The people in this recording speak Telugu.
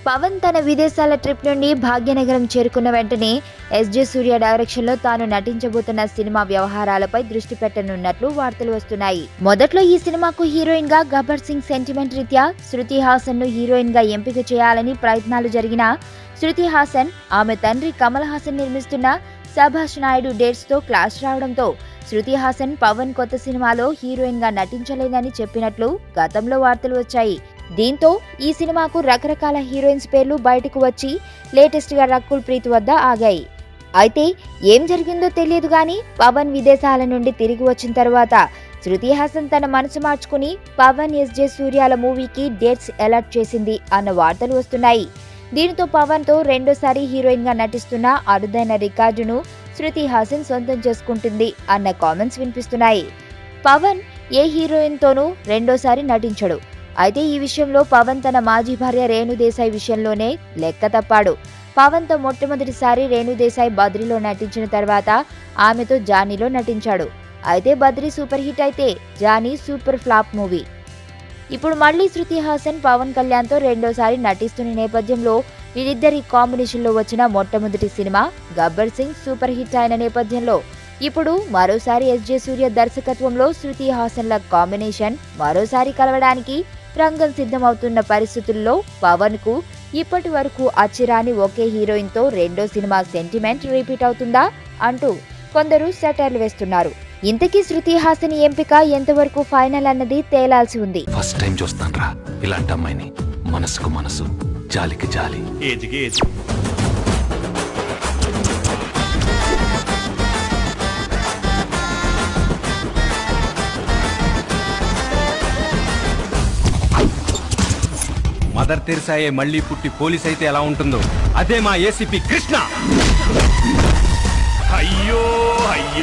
పవన్ తన విదేశాల ట్రిప్ నుండి భాగ్యనగరం చేరుకున్న వెంటనే ఎస్జే సూర్య డైరెక్షన్ లో తాను నటించబోతున్న సినిమా వ్యవహారాలపై దృష్టి పెట్టనున్నట్లు వార్తలు వస్తున్నాయి. మొదట్లో ఈ సినిమాకు హీరోయిన్ గా గబ్బర్ సింగ్ సెంటిమెంట్ రీత్యా శృతి హాసన్ ను హీరోయిన్ గా ఎంపిక చేయాలని ప్రయత్నాలు జరిగినా శృతి హాసన్ ఆమె తండ్రి కమల్ హాసన్ నిర్మిస్తున్న సభాష్ నాయుడు డేట్స్ తో క్లాష్ రావడంతో శృతి హాసన్ పవన్ కొత్త సినిమాలో హీరోయిన్ గా నటించలేదని చెప్పినట్లు గతంలో వార్తలు వచ్చాయి. దీంతో ఈ సినిమాకు రకరకాల హీరోయిన్స్ పేర్లు బయటకు వచ్చి లేటెస్ట్ గా రకుల్ ప్రీత్ వద్ద ఆగాయి. అయితే ఏం జరిగిందో తెలియదు గానీ పవన్ విదేశాల నుండి తిరిగి వచ్చిన తర్వాత శృతి హాసన్ తన మనసు మార్చుకుని పవన్ ఎస్జే సూర్యాల మూవీకి డేట్స్ అలాట్ చేసింది అన్న వార్తలు వస్తున్నాయి. దీనితో పవన్ తో రెండోసారి హీరోయిన్ గా నటిస్తున్న అరుదైన రికార్డును శృతి హాసన్ సొంతం చేసుకుంటుంది అన్న కామెంట్స్ వినిపిస్తున్నాయి. పవన్ ఏ హీరోయిన్ తోనూ రెండోసారి నటించడు. అయితే ఈ విషయంలో పవన్ తన మాజీ భార్య రేణు దేశాయ్ విషయంలోనే లెక్క తప్పాడు. పవన్ తో మొట్టమొదటిసారి రేణు దేశాయ్ బద్రీలో నటించిన తర్వాత ఆమెతో జానీలో నటించాడు. అయితే బద్రీ సూపర్ హిట్ అయితే జానీ సూపర్ ఫ్లాప్ మూవీ. ఇప్పుడు మళ్లీ శృతి హాసన్ పవన్ కళ్యాణ్ తో రెండోసారి నటిస్తున్న నేపథ్యంలో వీరిద్దరి కాంబినేషన్ లో వచ్చిన మొట్టమొదటి cinema Gabbar Singh super hit అయిన నేపథ్యంలో ఇప్పుడు మరోసారి ఎస్జే సూర్య దర్శకత్వంలో శృతి హాసన్ల కాంబినేషన్ మరోసారి కలవడానికి రంగం సిద్ధమవుతున్న పరిస్థితుల్లో పవన్ కు ఇప్పటి వరకు అచ్చిరాని ఒకే హీరోయిన్ తో రెండో సినిమా సెంటిమెంట్ రిపీట్ అవుతుందా అంటూ కొందరు సెటైర్లు వేస్తున్నారు. ఇంతకీ శృతి హాసన్ ఎంపిక ఎంతవరకు ఫైనల్ అన్నది తేలాల్సి ఉంది. ఫస్ట్ టైం చూస్తాన్రా ఇలాంటి అమ్మాయిని, మనసుకు మనసు, జాలికి జాలి. మదర్ తెరిసాయే మళ్ళీ పుట్టి పోలీస్ అయితే ఎలా ఉంటుందో అదే మా ఏసీపీ కృష్ణ. అయ్యో అయ్యో.